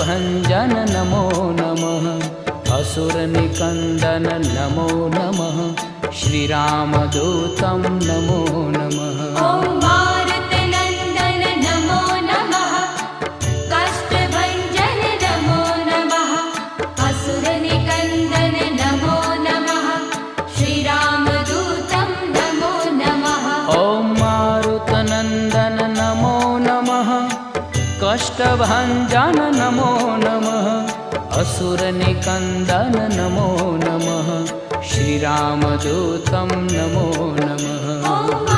कष्टभञ्जन नमो नमः। असुरनिकन्दन नमो नमः। श्रीरामदूतं नमो नमः। ॐ मारुतनन्दन नमो नमः। कष्टभञ्जन नमो नमः। असुरनिकन्दन नमो नमः। श्रीरामदूतं नमो नमः। ॐ मारुतनन्दन नमो नमः। कष्टभञ्जन नमो नमः। असुरनिकन्दन नमो नमः। श्रीरामदूतं नमो नमः।